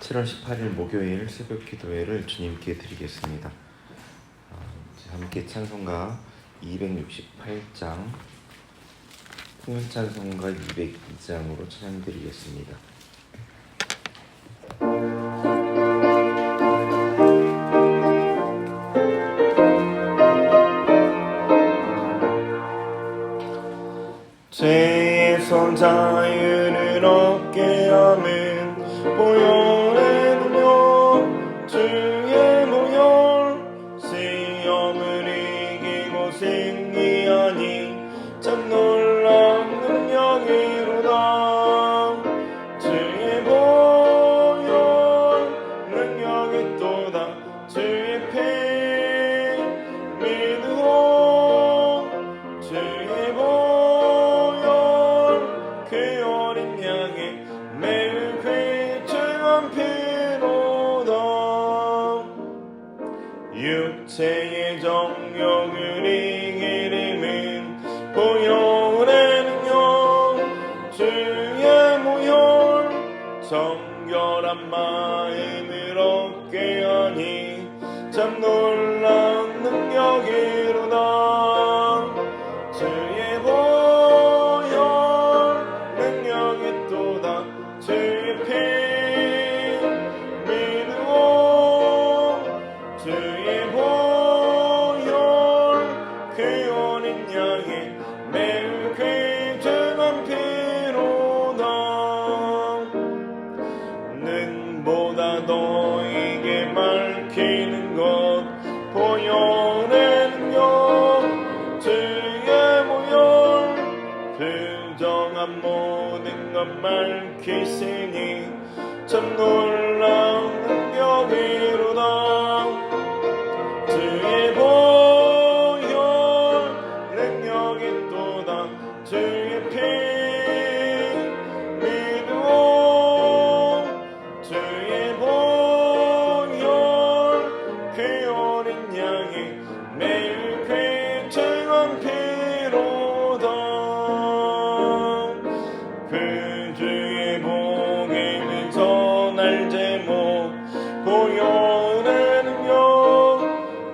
7월 18일 목요일 새벽 기도회를 주님께 드리겠습니다. 함께 찬송가 268장, 풍년찬송가 202장으로 찬양드리겠습니다. 죄에서 자유를 얻게 함은 보혈의 능력, 주의 보혈, 시험을 이기고 승리하니 참 놀라운 능력이로다. 주의 보혈 능력이 또다. 주의 피 믿으오. 주의 보혈 그 어린 양의 매우 귀중한 피로다. 육체의 정욕을 이기림은 보혈의 능력, 주의 보혈, 정결한 마음을 얻게 하니 참 놀라운 능력이로다. 주의 보혈 능력이 또다. 주의 피 믿으오. 주의 보혈 그 어린 양의 매우 귀중한 피로다. 눈보다 너에게 밝히는 것 보혈의 능력, 주의 보혈 부정한 모든 것 밝히시니 참 놀라운 능력이로다. 주의 보혈 능력이 또다. 주의 피 믿으오. 주의 보혈 그 어린 양의 매우 귀중한 피로다. 그 주의 복음을 전할 제목 보혈의 능력,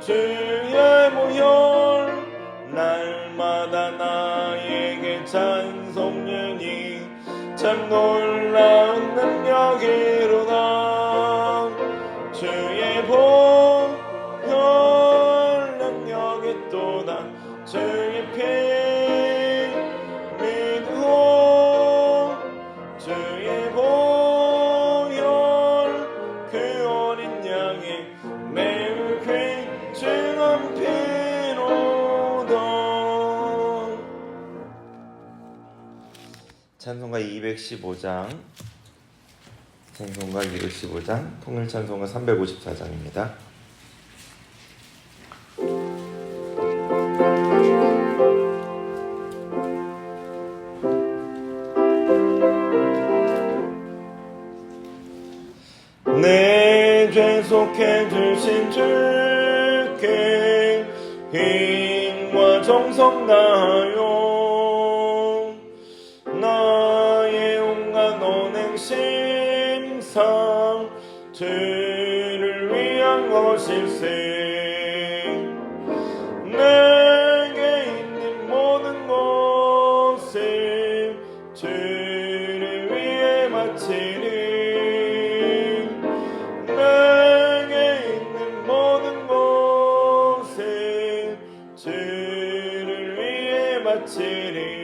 주의 보혈 날마다 나에게 찬송하니 참 놀라운 능력이로다. 주의 보혈 능력이 또다. 주의 피 믿으오. 주의 보혈 그 어린 양의 매우 귀중한 피로다. 찬송가 215장, 찬송가 215장, 통일찬송가 354장입니다. 내 죄 속해 주신 주께 힘과 정성 다하여 나의 온갖 언행 심상 주를 위한 것일세. 내게 있는 모든 것을 주를 위해 바치리. 내게 있는 모든 것을 주를 위해 바치리.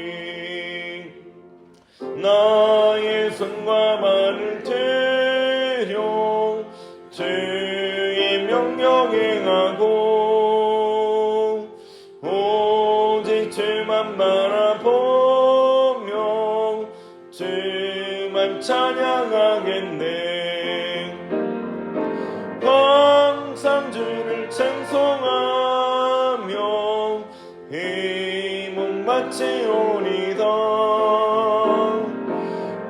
나의 손과 발을 들여 주의 명령 행하고 오직 주만 바라보며 주만 찬양하겠네. 항상 주를 찬송하며 힘은 바치오리다.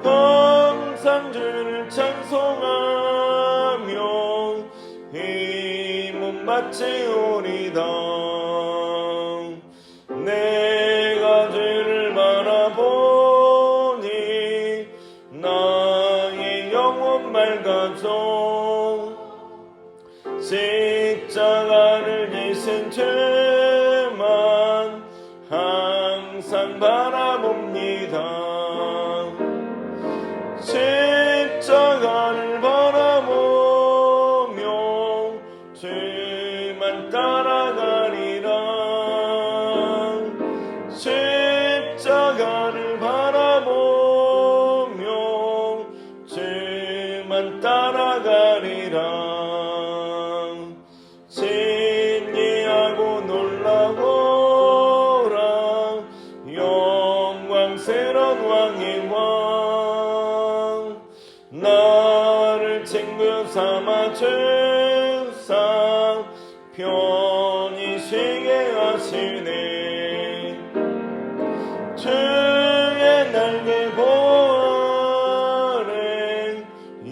항상 주를 찬송하며 힘은 바치오리다. 내가 주를 바라보니 나의 영혼 맑아 가져 십자가를 지신 죄만 항상 바라봅니다. 십자가를 바라보며 죄만 따라가리라. 십자가를 바라보며 죄만 따라가리라. 신기하고 놀라워라. 영광스러운 왕의 왕, 나를 친구 삼아 주사 편히 쉬게 하시네. 주의 날개 보호 아래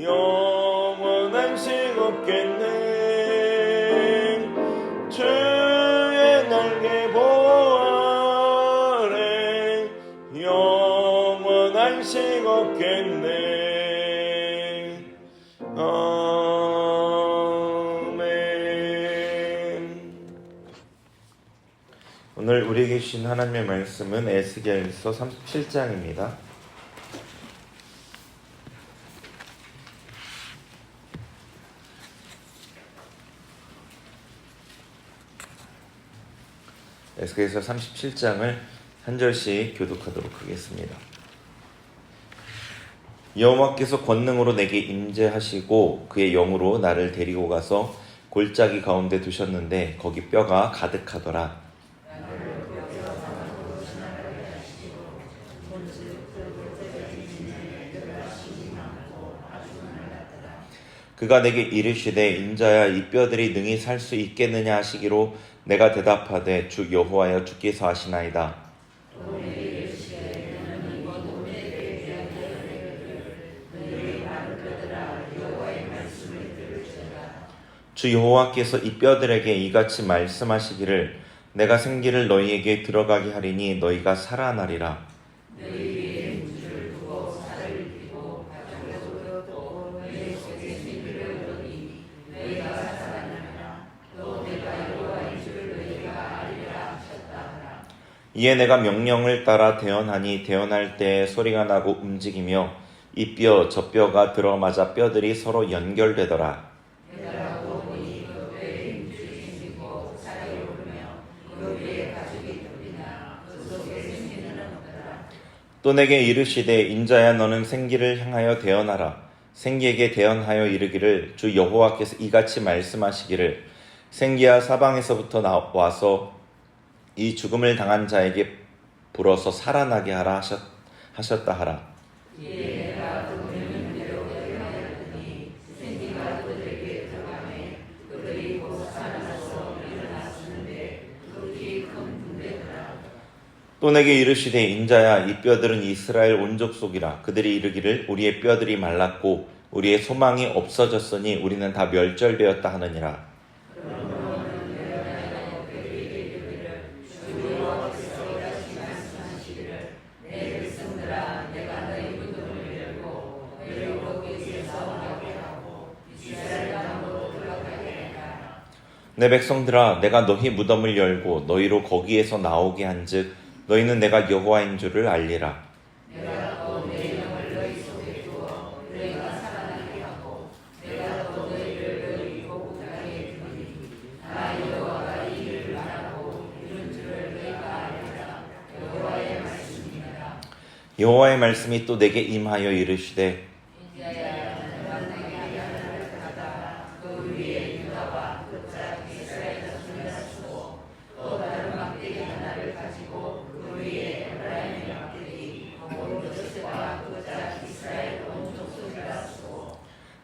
영원한 식 없겠네. 주의 날개 보호 아래 영원한 식 없겠네. 오늘 우리에게 주신 하나님의 말씀은 에스겔서 37장입니다. 에스겔서 37장을 한 절씩 교독하도록 하겠습니다. 여호와께서 권능으로 내게 임재하시고 그의 영으로 나를 데리고 가서 골짜기 가운데 두셨는데 거기 뼈가 가득하더라. 그가 내게 이르시되 인자야 이 뼈들이 능히 살 수 있겠느냐 하시기로 내가 대답하되 주 여호와여 주께서 아시나이다. 주 여호와께서 이 뼈들에게 이같이 말씀하시기를 내가 생기를 너희에게 들어가게 하리니 너희가 살아나리라. 이에 내가 명령을 따라 대언하니 대언할 때에 소리가 나고 움직이며 이 뼈 저 뼈가 들어맞아 뼈들이 서로 연결되더라. 또 내게 이르시되 인자야 너는 생기를 향하여 대언하라. 생기에게 대언하여 이르기를 주 여호와께서 이같이 말씀하시기를 생기야 사방에서부터 나와서 이 죽음을 당한 자에게 불어서 살아나게 하라 하셨다 하라. 또 내게 이르시되 인자야 이 뼈들은 이스라엘 온 족속이라. 그들이 이르기를 우리의 뼈들이 말랐고 우리의 소망이 없어졌으니 우리는 다 멸절되었다 하느니라. 내 백성들아 내가 너희 무덤을 열고 너희로 거기에서 나오게 한즉 너희는 내가 여호와인 줄을 알리라. 여호와의 말씀이 또 내게 임하여 이르시되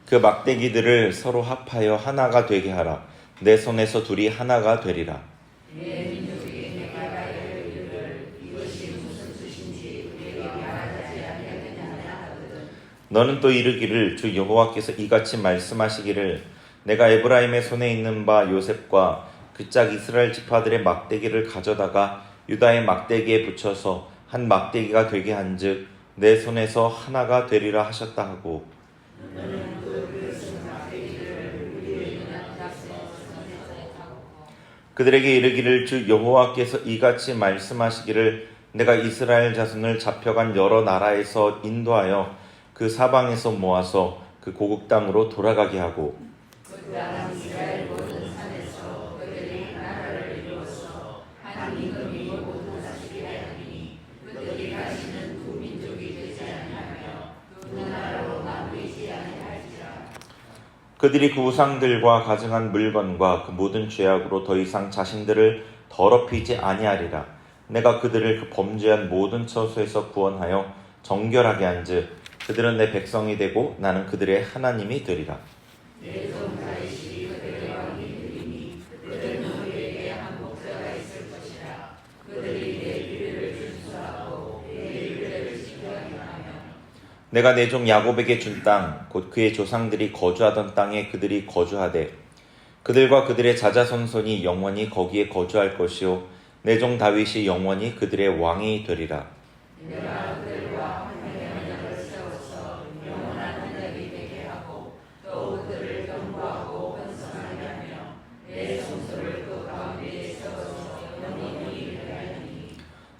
그 막대기들을 서로 합하여 하나가 되게 하라. 내 손에서 둘이 하나가 되리라. 너는 또 이르기를 주 여호와께서 이같이 말씀하시기를 내가 에브라임의 손에 있는 바 요셉과 그 짝 이스라엘 지파들의 막대기를 가져다가 유다의 막대기에 붙여서 한 막대기가 되게 한즉 내 손에서 하나가 되리라 하셨다 하고 그들에게 이르기를 주 여호와께서 이같이 말씀하시기를 내가 이스라엘 자손을 잡혀간 여러 나라에서 인도하여 그 사방에서 모아서 그 고국 땅으로 돌아가게 하고 그 땅은 이스라엘 모든 산에서 그들이 나라를 이루어서 한 임금이 모든 자식이라 하니 그들이 다시는 두 민족이 되지 아니하며 두 나라로 나누이지 아니할지라. 그들이 그 우상들과 가증한 물건과 그 모든 죄악으로 더 이상 자신들을 더럽히지 아니하리라. 내가 그들을 그 범죄한 모든 처소에서 구원하여 정결하게 한즉 그들은 내 백성이 되고 나는 그들의 하나님이 되리라. 내 종 다윗이 그들의 왕이 되리니 그들은 우리에게 한 목자가 있을 것이라. 그들이 내 규례를 준수하고 내 규례를 지켜하게 하며 내가 내 종 야곱에게 준 땅 곧 그의 조상들이 거주하던 땅에 그들이 거주하되 그들과 그들의 자자손손이 영원히 거기에 거주할 것이요 내 종 다윗이 영원히 그들의 왕이 되리라. 내가 그들과 하나님의 언약을 세워서 영원한 언약이 되게 하고 또 그들을 경고하고 번성하게 하며 내 성소를 그 가운데에 세워서 영원히 이르게 하리니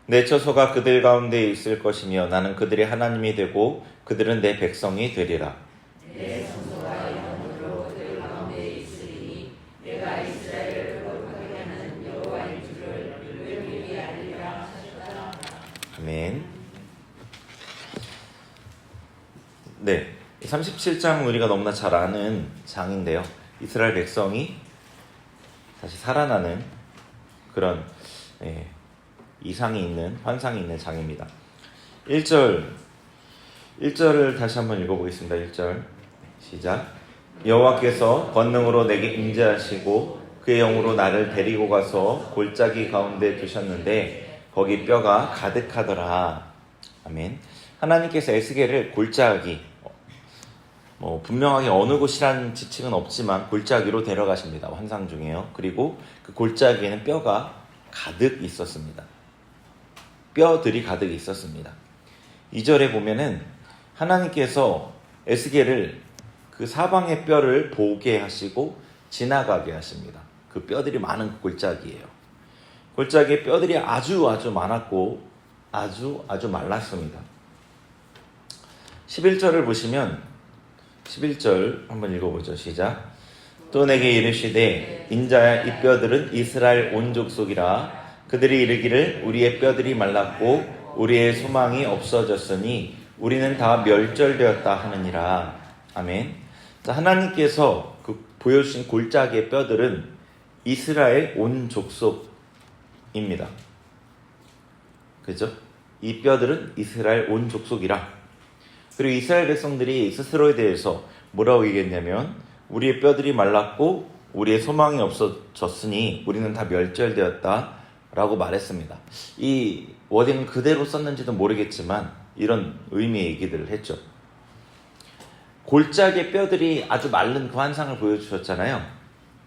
내 처소가 그들 가운데 있을 것이며 나는 그들의 하나님이 되고 그들은 내 백성이 되리라. 내 성소가 영원으로 그들 가운데 있으리니 내가 이스라엘을 거룩하게 하는 여호와인 줄을 율법이 알리라 하셨다. 아멘. 네, 37장 우리가 너무나 잘 아는 장인데요. 이스라엘 백성이 다시 살아나는 그런 이상이 있는 환상이 있는 장입니다. 1절을 다시 한번 읽어보겠습니다. 1절 시작. 여호와께서 권능으로 내게 임재하시고 그의 영으로 나를 데리고 가서 골짜기 가운데 두셨는데 거기 뼈가 가득하더라. 아멘. 하나님께서 에스겔을 골짜기, 분명하게 어느 곳이라는 지칭은 없지만 골짜기로 데려가십니다. 환상 중에요. 그리고 그 골짜기에는 뼈가 가득 있었습니다. 뼈들이 가득 있었습니다. 2절에 보면은 하나님께서 에스겔을 그 사방의 뼈를 보게 하시고 지나가게 하십니다. 그 뼈들이 많은 그 골짜기예요. 골짜기에 뼈들이 아주 많았고 아주 말랐습니다. 11절을 보시면 11절 한번 읽어보죠. 시작. 또 내게 이르시되 인자야 이 뼈들은 이스라엘 온 족속이라. 그들이 이르기를 우리의 뼈들이 말랐고 우리의 소망이 없어졌으니 우리는 다 멸절되었다 하느니라. 아멘. 자, 하나님께서 그 보여주신 골짜기의 뼈들은 이스라엘 온 족속입니다. 그죠? 이 뼈들은 이스라엘 온 족속이라. 그리고 이스라엘 백성들이 스스로에 대해서 뭐라고 얘기했냐면 우리의 뼈들이 말랐고 우리의 소망이 없어졌으니 우리는 다 멸절되었다 라고 말했습니다. 이 워딩은 그대로 썼는지도 모르겠지만 이런 의미의 얘기들을 했죠. 골짜기의 뼈들이 아주 마른 그 환상을 보여주셨잖아요.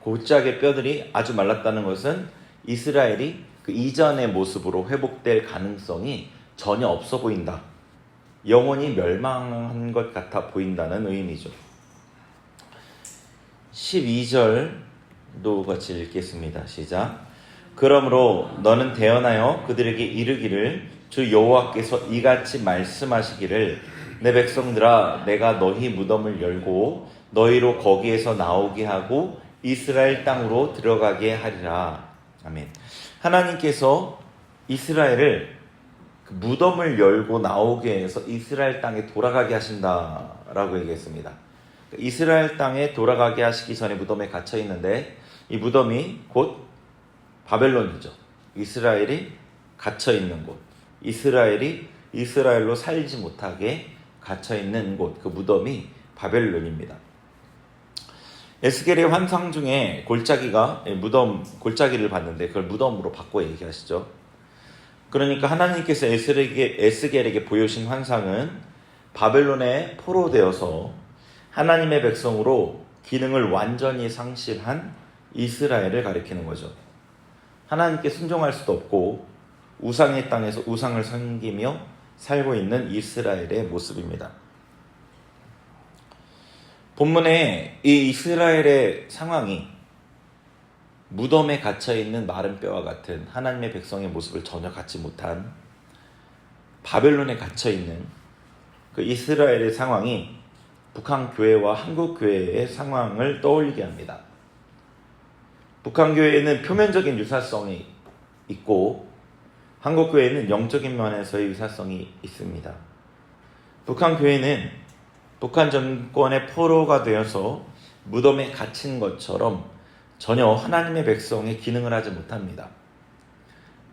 골짜기의 뼈들이 아주 말랐다는 것은 이스라엘이 그 이전의 모습으로 회복될 가능성이 전혀 없어 보인다. 영원히 멸망한 것 같아 보인다는 의미죠. 12절도 같이 읽겠습니다. 시작. 그러므로 너는 대언하여 그들에게 이르기를 주 여호와께서 이같이 말씀하시기를 내 백성들아 내가 너희 무덤을 열고 너희로 거기에서 나오게 하고 이스라엘 땅으로 들어가게 하리라. 아멘. 하나님께서 이스라엘을 그 무덤을 열고 나오게 해서 이스라엘 땅에 돌아가게 하신다라고 얘기했습니다. 이스라엘 땅에 돌아가게 하시기 전에 무덤에 갇혀 있는데 이 무덤이 곧 바벨론이죠. 이스라엘이 갇혀 있는 곳, 이스라엘이 이스라엘로 살지 못하게 갇혀 있는 곳, 그 무덤이 바벨론입니다. 에스겔의 환상 중에 골짜기가 골짜기를 봤는데 그걸 무덤으로 바꿔 얘기하시죠. 그러니까 하나님께서 에스겔에게 보여주신 환상은 바벨론에 포로되어서 하나님의 백성으로 기능을 완전히 상실한 이스라엘을 가리키는 거죠. 하나님께 순종할 수도 없고 우상의 땅에서 우상을 섬기며 살고 있는 이스라엘의 모습입니다. 본문에 이 이스라엘의 상황이 무덤에 갇혀있는 마른 뼈와 같은 하나님의 백성의 모습을 전혀 갖지 못한 바벨론에 갇혀있는 그 이스라엘의 상황이 북한 교회와 한국 교회의 상황을 떠올리게 합니다. 북한 교회에는 표면적인 유사성이 있고 한국 교회는 영적인 면에서의 유사성이 있습니다. 북한 교회는 북한 정권의 포로가 되어서 무덤에 갇힌 것처럼 전혀 하나님의 백성의 기능을 하지 못합니다.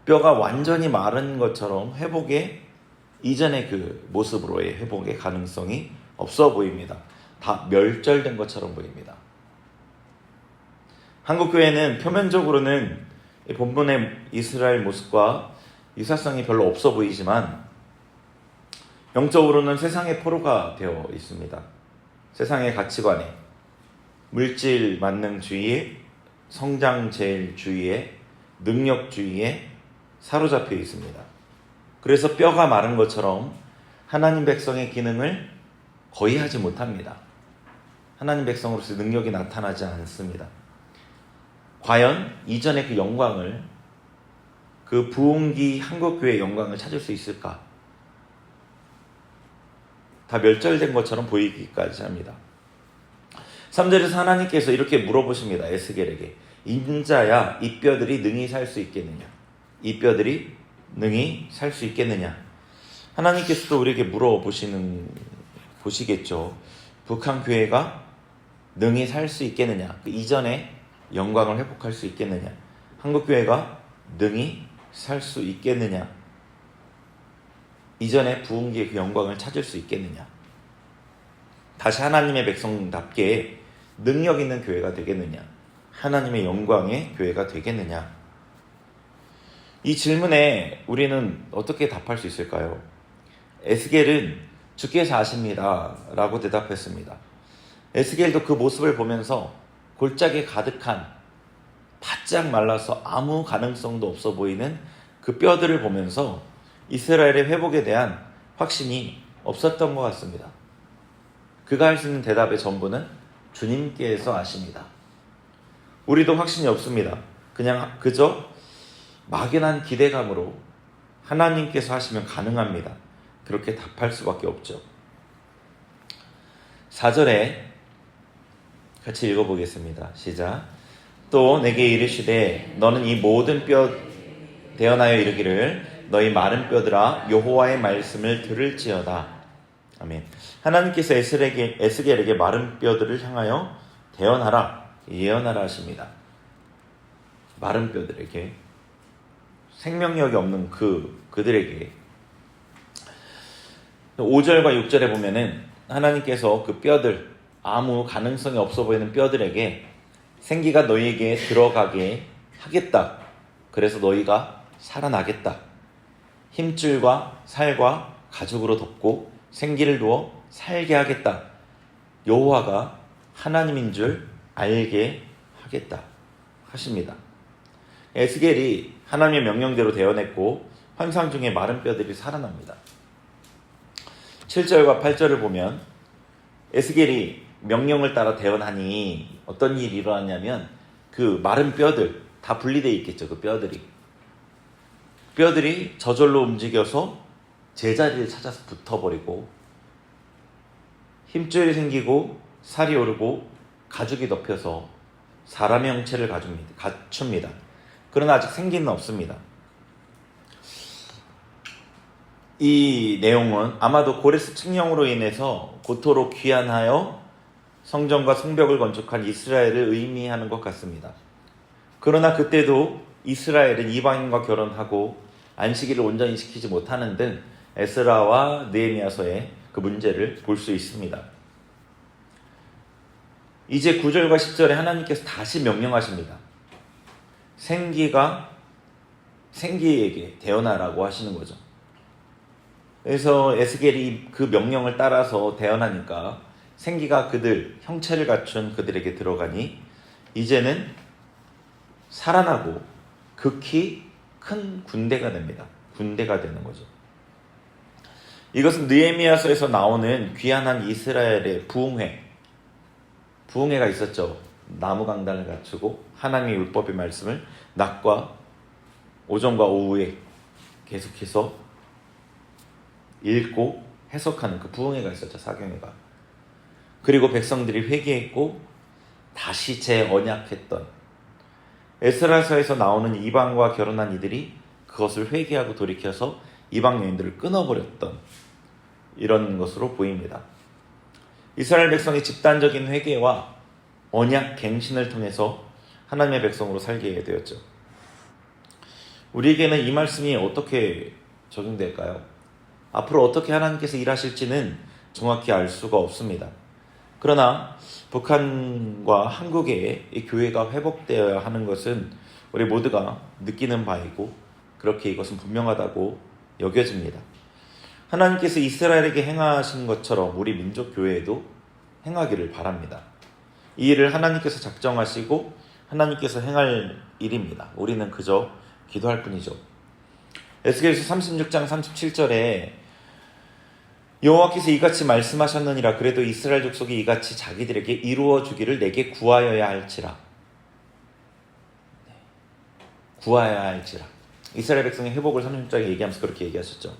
뼈가 완전히 마른 것처럼 회복의 이전의 그 모습으로의 회복의 가능성이 없어 보입니다. 다 멸절된 것처럼 보입니다. 한국교회는 표면적으로는 본문의 이스라엘 모습과 유사성이 별로 없어 보이지만 영적으로는 세상의 포로가 되어 있습니다. 세상의 가치관에 물질 만능주의에 성장제일주의에 능력주의에 사로잡혀 있습니다. 그래서 뼈가 마른 것처럼 하나님 백성의 기능을 거의 하지 못합니다. 하나님 백성으로서 능력이 나타나지 않습니다. 과연 이전의 그 영광을, 그 부흥기 한국교회의 영광을 찾을 수 있을까? 다 멸절된 것처럼 보이기까지 합니다. 3절에서 하나님께서 이렇게 물어보십니다. 에스겔에게. 인자야, 이 뼈들이 능히 살 수 있겠느냐? 이 뼈들이 능히 살 수 있겠느냐? 하나님께서도 우리에게 보시겠죠. 북한 교회가 능히 살 수 있겠느냐? 그 이전의 영광을 회복할 수 있겠느냐? 한국 교회가 능히 살 수 있겠느냐? 이전의 부흥기의 그 영광을 찾을 수 있겠느냐? 다시 하나님의 백성답게 능력 있는 교회가 되겠느냐? 하나님의 영광의 교회가 되겠느냐? 이 질문에 우리는 어떻게 답할 수 있을까요? 에스겔은 주께서 아십니다 라고 대답했습니다. 에스겔도 그 모습을 보면서 골짜기에 가득한 바짝 말라서 아무 가능성도 없어 보이는 그 뼈들을 보면서 이스라엘의 회복에 대한 확신이 없었던 것 같습니다. 그가 할 수 있는 대답의 전부는 주님께서 아십니다. 우리도 확신이 없습니다. 그저 막연한 기대감으로 하나님께서 하시면 가능합니다. 그렇게 답할 수밖에 없죠. 4절에 같이 읽어보겠습니다. 시작. 또 내게 이르시되 너는 이 모든 뼈 대언하여 이르기를 너희 마른 뼈들아 여호와의 말씀을 들을지어다. 아멘. 하나님께서 에스겔에게 마른 뼈들을 향하여 대언하라, 예언하라 하십니다. 마른 뼈들에게, 생명력이 없는 그들에게. 5절과 6절에 보면은 하나님께서 그 뼈들, 아무 가능성이 없어 보이는 뼈들에게 생기가 너희에게 들어가게 하겠다. 그래서 너희가 살아나겠다. 힘줄과 살과 가죽으로 덮고 생기를 두어 살게 하겠다. 여호와가 하나님인 줄 알게 하겠다 하십니다. 에스겔이 하나님의 명령대로 대언했고 환상 중에 마른 뼈들이 살아납니다. 7절과 8절을 보면 에스겔이 명령을 따라 대언하니 어떤 일이 일어났냐면 그 마른 뼈들 다 분리되어 있겠죠. 그 뼈들이 저절로 움직여서 제자리를 찾아서 붙어버리고 힘줄이 생기고 살이 오르고 가죽이 덮여서 사람의 형체를 갖춥니다. 그러나 아직 생기는 없습니다. 이 내용은 아마도 고레스 칙령으로 인해서 고토로 귀환하여 성전과 성벽을 건축한 이스라엘을 의미하는 것 같습니다. 그러나 그때도 이스라엘은 이방인과 결혼하고 안식일을 온전히 지키지 못하는 등 에스라와 느헤미야서의 그 문제를 볼 수 있습니다. 이제 9절과 10절에 하나님께서 다시 명령하십니다. 생기에게 대언하라고 하시는 거죠. 그래서 에스겔이 그 명령을 따라서 대언하니까 생기가 그들, 형체를 갖춘 그들에게 들어가니 이제는 살아나고 극히 큰 군대가 됩니다. 군대가 되는 거죠. 이것은 느헤미야서에서 나오는 귀환한 이스라엘의 부흥회가 있었죠. 나무 강단을 갖추고 하나님의 율법의 말씀을 낮과 오전과 오후에 계속해서 읽고 해석하는 그 부흥회가 있었죠. 사경회가. 그리고 백성들이 회개했고 다시 재언약했던, 에스라서에서 나오는 이방과 결혼한 이들이 그것을 회개하고 돌이켜서 이방 여인들을 끊어버렸던 이런 것으로 보입니다. 이스라엘 백성의 집단적인 회개와 언약 갱신을 통해서 하나님의 백성으로 살게 되었죠. 우리에게는 이 말씀이 어떻게 적용될까요? 앞으로 어떻게 하나님께서 일하실지는 정확히 알 수가 없습니다. 그러나 북한과 한국의 이 교회가 회복되어야 하는 것은 우리 모두가 느끼는 바이고 그렇게 이것은 분명하다고 여겨집니다. 하나님께서 이스라엘에게 행하신 것처럼 우리 민족 교회에도 행하기를 바랍니다. 이 일을 하나님께서 작정하시고 하나님께서 행할 일입니다. 우리는 그저 기도할 뿐이죠. 에스겔서 36장 37절에 여호와께서 이같이 말씀하셨느니라. 그래도 이스라엘 족속이 이같이 자기들에게 이루어 주기를 내게 구하여야 할지라. 구하여야 할지라. 이스라엘 백성의 회복을 36장에 얘기하면서 그렇게 얘기하셨죠.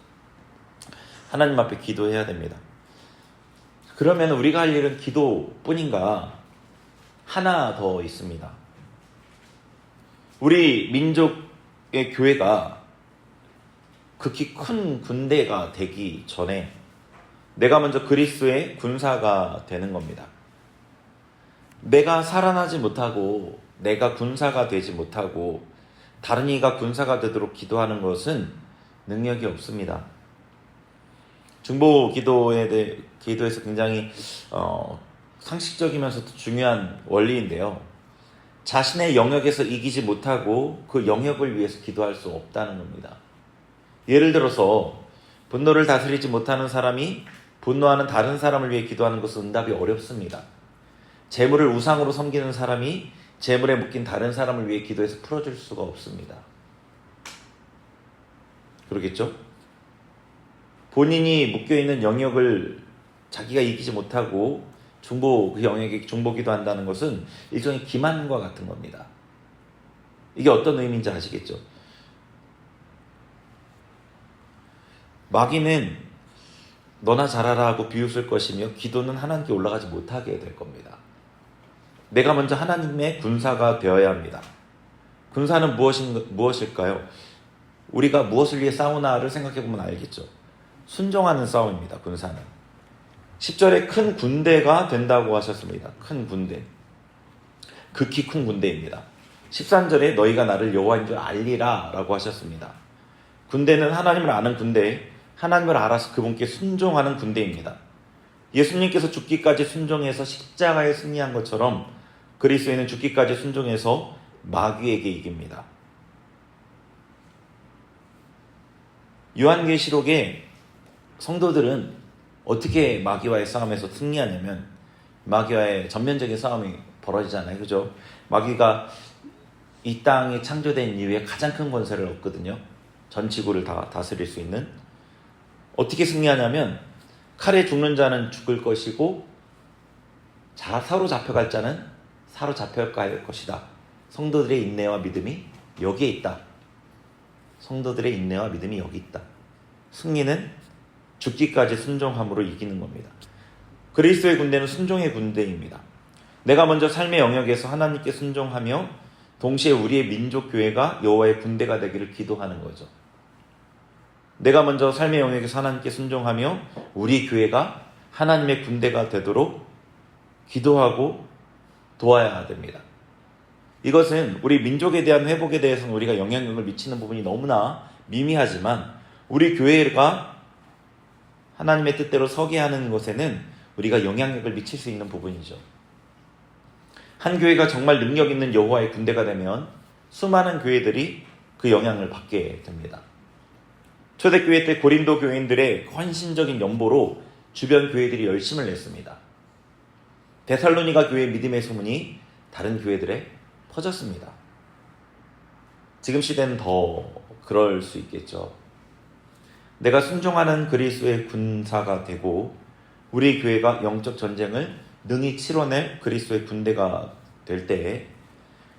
하나님 앞에 기도해야 됩니다. 그러면 우리가 할 일은 기도뿐인가? 하나 더 있습니다. 우리 민족의 교회가 극히 큰 군대가 되기 전에 내가 먼저 그리스도의 군사가 되는 겁니다. 내가 살아나지 못하고 내가 군사가 되지 못하고 다른 이가 군사가 되도록 기도하는 것은 능력이 없습니다. 중보 기도에서 굉장히 상식적이면서도 중요한 원리인데요. 자신의 영역에서 이기지 못하고 그 영역을 위해서 기도할 수 없다는 겁니다. 예를 들어서 분노를 다스리지 못하는 사람이 분노하는 다른 사람을 위해 기도하는 것은 응답이 어렵습니다. 재물을 우상으로 섬기는 사람이 재물에 묶인 다른 사람을 위해 기도해서 풀어줄 수가 없습니다. 그러겠죠? 본인이 묶여있는 영역을 자기가 이기지 못하고 그 영역에 중보기도 한다는 것은 일종의 기만과 같은 겁니다. 이게 어떤 의미인지 아시겠죠? 마귀는 너나 잘하라 하고 비웃을 것이며 기도는 하나님께 올라가지 못하게 될 겁니다. 내가 먼저 하나님의 군사가 되어야 합니다. 군사는 무엇일까요? 우리가 무엇을 위해 싸우나를 생각해보면 알겠죠. 순종하는 싸움입니다. 군사는 10절에 큰 군대가 된다고 하셨습니다. 큰 군대, 극히 큰 군대입니다. 13절에 너희가 나를 여호와인 줄 알리라 라고 하셨습니다. 군대는 하나님을 아는 군대, 하나님을 알아서 그분께 순종하는 군대입니다. 예수님께서 죽기까지 순종해서 십자가에 승리한 것처럼 그리스도인은 죽기까지 순종해서 마귀에게 이깁니다. 요한계시록에 성도들은 어떻게 마귀와의 싸움에서 승리하냐면, 마귀와의 전면적인 싸움이 벌어지잖아요. 그죠? 마귀가 이 땅이 창조된 이후에 가장 큰 권세를 얻거든요. 전 지구를 다 다스릴 수 있는. 어떻게 승리하냐면 칼에 죽는 자는 죽을 것이고 사로잡혀갈 자는 사로잡혀갈 것이다. 성도들의 인내와 믿음이 여기에 있다. 성도들의 인내와 믿음이 여기 있다. 승리는 죽기까지 순종함으로 이기는 겁니다. 그리스도의 군대는 순종의 군대입니다. 내가 먼저 삶의 영역에서 하나님께 순종하며 동시에 우리의 민족교회가 여호와의 군대가 되기를 기도하는 거죠. 내가 먼저 삶의 영역에서 하나님께 순종하며 우리 교회가 하나님의 군대가 되도록 기도하고 도와야 됩니다. 이것은 우리 민족에 대한 회복에 대해서는 우리가 영향력을 미치는 부분이 너무나 미미하지만 우리 교회가 하나님의 뜻대로 서게 하는 것에는 우리가 영향력을 미칠 수 있는 부분이죠. 한 교회가 정말 능력 있는 여호와의 군대가 되면 수많은 교회들이 그 영향을 받게 됩니다. 초대교회 때 고린도 교인들의 헌신적인 연보로 주변 교회들이 열심을 냈습니다. 데살로니가 교회의 믿음의 소문이 다른 교회들에 퍼졌습니다. 지금 시대는 더 그럴 수 있겠죠. 내가 순종하는 그리스도의 군사가 되고 우리 교회가 영적 전쟁을 능히 치러낼 그리스도의 군대가 될 때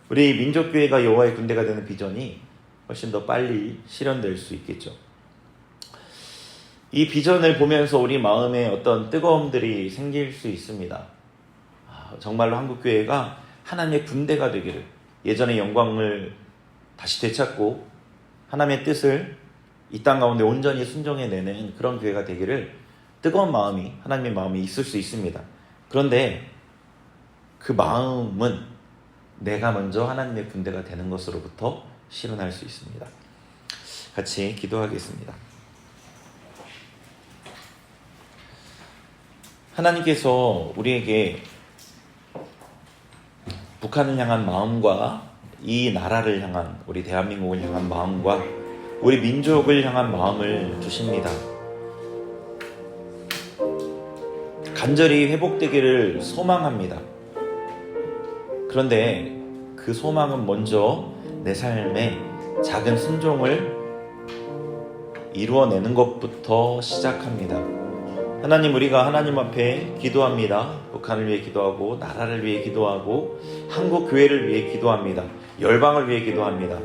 우리 민족교회가 여호와의 군대가 되는 비전이 훨씬 더 빨리 실현될 수 있겠죠. 이 비전을 보면서 우리 마음에 어떤 뜨거움들이 생길 수 있습니다. 정말로 한국교회가 하나님의 군대가 되기를, 예전의 영광을 다시 되찾고 하나님의 뜻을 이 땅 가운데 온전히 순종해내는 그런 교회가 되기를 뜨거운 마음이, 하나님의 마음이 있을 수 있습니다. 그런데 그 마음은 내가 먼저 하나님의 군대가 되는 것으로부터 실현할 수 있습니다. 같이 기도하겠습니다. 하나님께서 우리에게 북한을 향한 마음과 이 나라를 향한, 우리 대한민국을 향한 마음과 우리 민족을 향한 마음을 주십니다. 간절히 회복되기를 소망합니다. 그런데 그 소망은 먼저 내 삶에 작은 순종을 이루어내는 것부터 시작합니다. 하나님, 우리가 하나님 앞에 기도합니다. 북한을 위해 기도하고, 나라를 위해 기도하고, 한국 교회를 위해 기도합니다. 열방을 위해 기도합니다.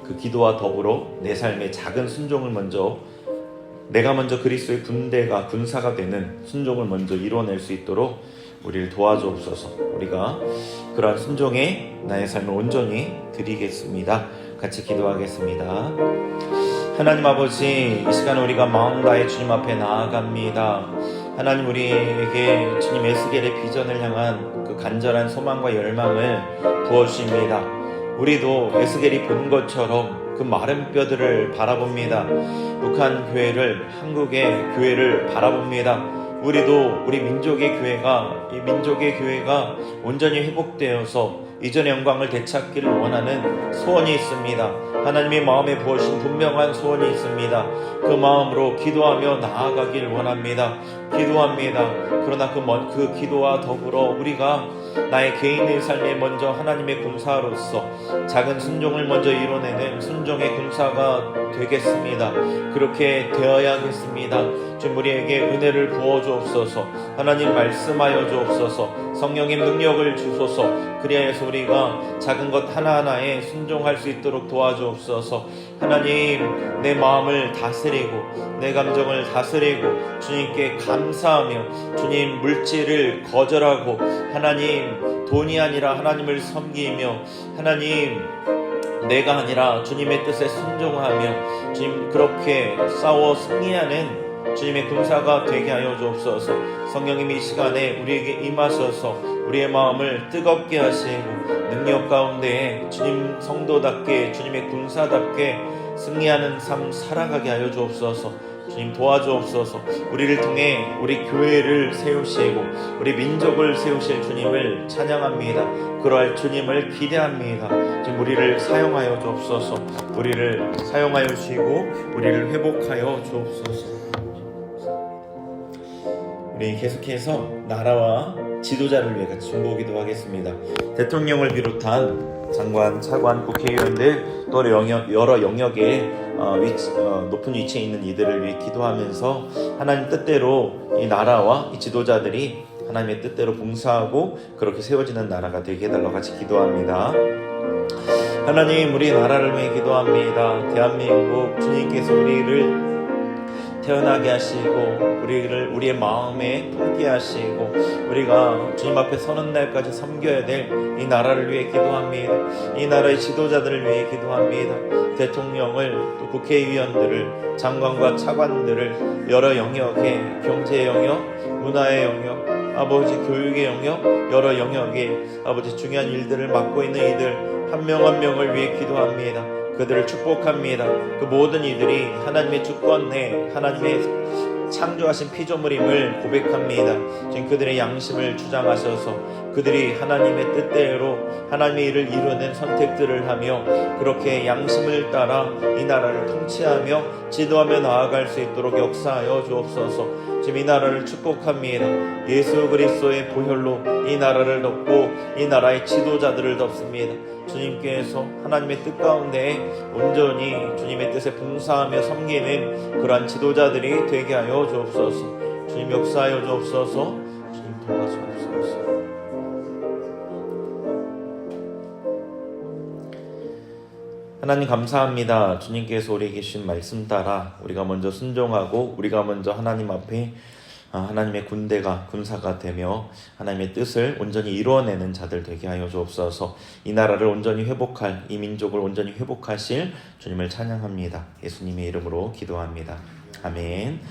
그 기도와 더불어 내 삶의 작은 순종을 먼저, 내가 먼저 그리스도의 군사가 되는 순종을 먼저 이루어낼 수 있도록 우리를 도와주옵소서. 우리가 그러한 순종에 나의 삶을 온전히 드리겠습니다. 같이 기도하겠습니다. 하나님 아버지, 이 시간에 우리가 마음 다해 주님 앞에 나아갑니다. 하나님, 우리에게 주님 에스겔의 비전을 향한 그 간절한 소망과 열망을 부어주십니다. 우리도 에스겔이 본 것처럼 그 마른 뼈들을 바라봅니다. 북한 교회를, 한국의 교회를 바라봅니다. 우리도 우리 민족의 교회가, 이 민족의 교회가 온전히 회복되어서 이전의 영광을 되찾기를 원하는 소원이 있습니다. 하나님의 마음에 부어주신 분명한 소원이 있습니다. 그 마음으로 기도하며 나아가길 원합니다. 기도합니다. 그러나 그 기도와 더불어 우리가 나의 개인의 삶에 먼저 하나님의 군사로서 작은 순종을 먼저 이뤄내는 순종의 군사가 되겠습니다. 그렇게 되어야겠습니다. 주님, 우리에게 은혜를 부어 주옵소서. 하나님, 말씀하여 주옵소서. 성령의 능력을 주소서. 그리하여서 우리가 작은 것 하나하나에 순종할 수 있도록 도와주옵소서. 하나님, 내 마음을 다스리고 내 감정을 다스리고 주님께 감사하며, 주님 물질을 거절하고, 하나님 돈이 아니라 하나님을 섬기며, 하나님 내가 아니라 주님의 뜻에 순종하며, 주님 그렇게 싸워 승리하는 주님의 군사가 되게 하여 주옵소서. 성령님, 이 시간에 우리에게 임하셔서 우리의 마음을 뜨겁게 하시고 능력 가운데 주님 성도답게, 주님의 군사답게 승리하는 삶 살아가게 하여 주옵소서. 주님 도와주옵소서. 우리를 통해 우리 교회를 세우시고 우리 민족을 세우실 주님을 찬양합니다. 그러할 주님을 기대합니다. 지금 우리를 사용하여 주옵소서. 우리를 사용하여 주시고 우리를 회복하여 주옵소서. 우리 계속해서 나라와 지도자를 위해 같이 중보기도 하겠습니다. 대통령을 비롯한 장관, 차관, 국회의원들, 또 여러 영역에 높은 위치에 있는 이들을 위해 기도하면서 하나님 뜻대로 이 나라와 이 지도자들이 하나님의 뜻대로 봉사하고 그렇게 세워지는 나라가 되게 해달라고 같이 기도합니다. 하나님, 우리 나라를 위해 기도합니다. 대한민국, 주님께서 우리를 태어나게 하시고 우리의 마음에 품게 하시고 우리가 주님 앞에 서는 날까지 섬겨야 될 이 나라를 위해 기도합니다. 이 나라의 지도자들을 위해 기도합니다. 대통령을, 또 국회의원들을, 장관과 차관들을 여러 영역에, 경제 영역, 문화의 영역, 아버지 교육의 영역, 여러 영역에 아버지 중요한 일들을 맡고 있는 이들 한 명 한 명을 위해 기도합니다. 그들을 축복합니다. 그 모든 이들이 하나님의 주권 내 하나님의 창조하신 피조물임을 고백합니다. 지금 그들의 양심을 주장하셔서 그들이 하나님의 뜻대로 하나님의 일을 이루는 선택들을 하며 그렇게 양심을 따라 이 나라를 통치하며 지도하며 나아갈 수 있도록 역사하여 주옵소서. 지금 이 나라를 축복합니다. 예수 그리스도의 보혈로 이 나라를 덮고 이 나라의 지도자들을 덮습니다. 주님께서 하나님의 뜻 가운데 온전히 주님의 뜻에 봉사하며 섬기는 그러한 지도자들이 되게 하여 주옵소서. 주님 역사하여 주옵소서. 주님 도와주옵소서. 하나님 감사합니다. 주님께서 우리에게 주신 말씀 따라 우리가 먼저 순종하고 우리가 먼저 하나님 앞에 하나님의 군사가 되며 하나님의 뜻을 온전히 이루어내는 자들 되게 하여 주옵소서. 이 나라를 온전히 회복할, 이 민족을 온전히 회복하실 주님을 찬양합니다. 예수님의 이름으로 기도합니다. 아멘.